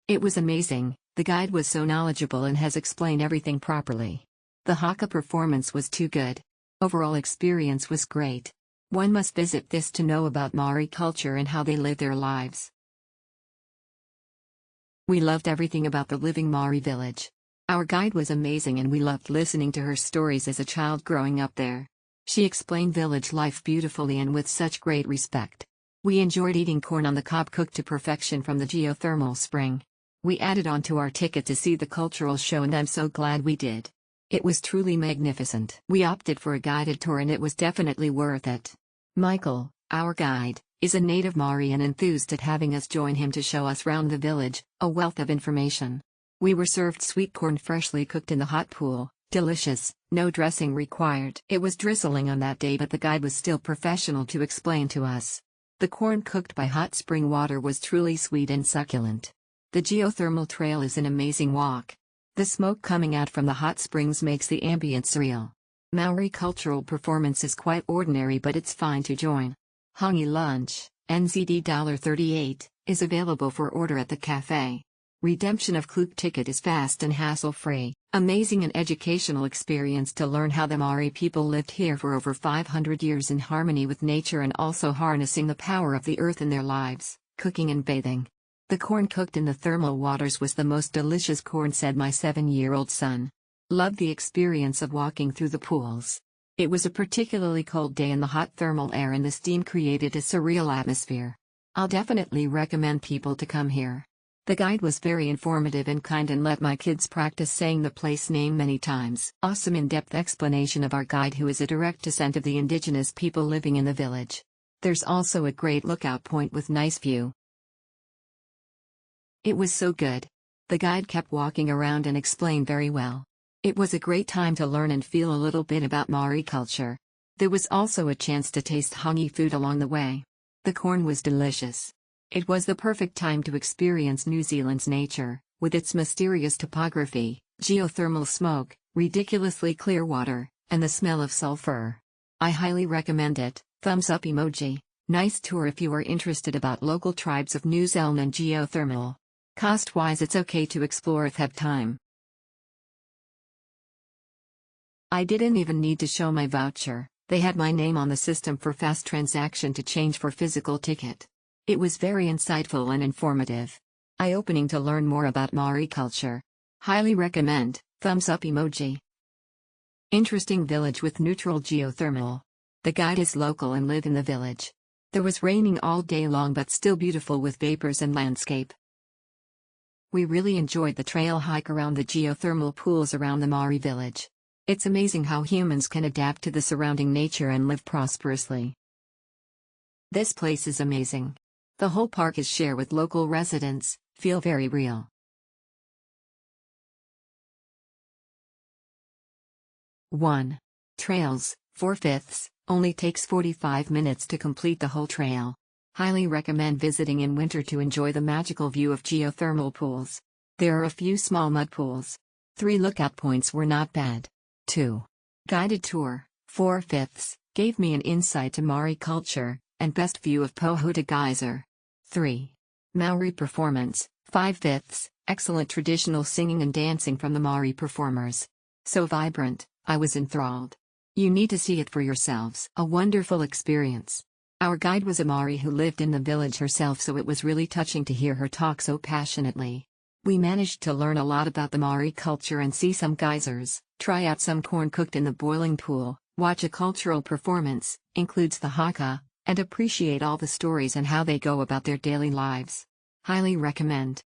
It was amazing. The guide was so knowledgeable and has explained everything properly. The Haka performance was too good. Overall experience was great. One must visit this to know about Maori culture and how they live their lives. We loved everything about the living Maori village. Our guide was amazing and we loved listening to her stories as a child growing up there. She explained village life beautifully and with such great respect. We enjoyed eating corn on the cob cooked to perfection from the geothermal spring. We added on to our ticket to see the cultural show and I'm so glad we did. It was truly magnificent. We opted for a guided tour and it was definitely worth it. Michael, our guide, is a native Maori and enthused at having us join him to show us round the village, a wealth of information. We were served sweet corn freshly cooked in the hot pool, delicious, no dressing required. It was drizzling on that day but the guide was still professional to explain to us. The corn cooked by hot spring water was truly sweet and succulent. The geothermal trail is an amazing walk. The smoke coming out from the hot springs makes the ambience surreal. Maori Cultural Performance is quite ordinary but it's fine to join. Hangi lunch, NZD $38, is available for order at the cafe. Redemption of Klook ticket is fast and hassle-free. Amazing and educational experience to learn how the Maori people lived here for over 500 years in harmony with nature and also harnessing the power of the earth in their lives, cooking and bathing. The corn cooked in the thermal waters was the most delicious corn, said my 7-year-old son. Loved the experience of walking through the pools. It was a particularly cold day and the hot thermal air and the steam created a surreal atmosphere. I'll definitely recommend people to come here. The guide was very informative and kind and let my kids practice saying the place name many times. Awesome in-depth explanation of our guide, who is a direct descendant of the indigenous people living in the village. There's also a great lookout point with nice view. It was so good. The guide kept walking around and explained very well. It was a great time to learn and feel a little bit about Maori culture. There was also a chance to taste hangi food along the way. The corn was delicious. It was the perfect time to experience New Zealand's nature, with its mysterious topography, geothermal smoke, ridiculously clear water, and the smell of sulfur. I highly recommend it. Thumbs up emoji. Nice tour if you are interested about local tribes of New Zealand and geothermal. Cost-wise it's okay to explore if have time. I didn't even need to show my voucher. They had my name on the system for fast transaction to change for physical ticket. It was very insightful and informative. Eye-opening to learn more about Maori culture. Highly recommend. Thumbs up emoji. Interesting village with neutral geothermal. The guide is local and live in the village. There was raining all day long but still beautiful with vapors and landscape. We really enjoyed the trail hike around the geothermal pools around the Maori village. It's amazing how humans can adapt to the surrounding nature and live prosperously. This place is amazing. The whole park is shared with local residents, feel very real. One. Trails, 4/5, only takes 45 minutes to complete the whole trail. Highly recommend visiting in winter to enjoy the magical view of geothermal pools. There are a few small mud pools. 3 lookout points were not bad. 2. Guided tour, 4/5, gave me an insight to Maori culture, and best view of Pohutu geyser. 3. Maori performance, 5/5, excellent traditional singing and dancing from the Maori performers. So vibrant, I was enthralled. You need to see it for yourselves. A wonderful experience. Our guide was a Maori who lived in the village herself, so it was really touching to hear her talk so passionately. We managed to learn a lot about the Maori culture and see some geysers, try out some corn cooked in the boiling pool, watch a cultural performance, includes the Haka, and appreciate all the stories and how they go about their daily lives. Highly recommend.